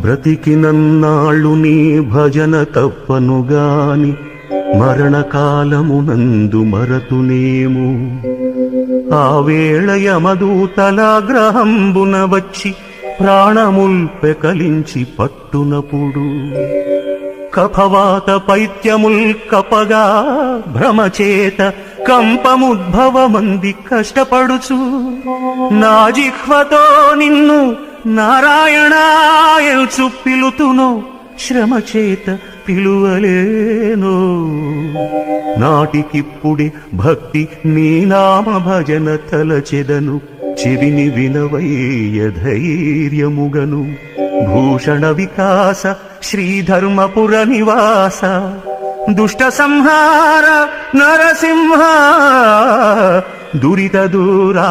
బ్రతికినన్నాళ్ళు నీ భజన తప్పనుగాని మరణకాలమునందు మరతునేము. ఆ వేళ యమదూతలాగ్రహంబున వచ్చి ప్రాణముల్ పెకలించి పట్టునప్పుడు కఫవాత పైత్యముల్ కపగా భ్రమచేత కంపముద్భవమంది కష్టపడుచు నా జిహ్వతో నిన్ను నారాయణాయల్చు పిలుతునో శ్రమచేత పిలువలేనో. నాటికిప్పుడే భక్తి నీ నామ భజన తలచెదను చెవిని వినవయ్య ధైర్యముగను. భూషణ వికాస శ్రీధర్మపుర నివాస దుష్ట సంహార నరసింహ దురిత దూరా.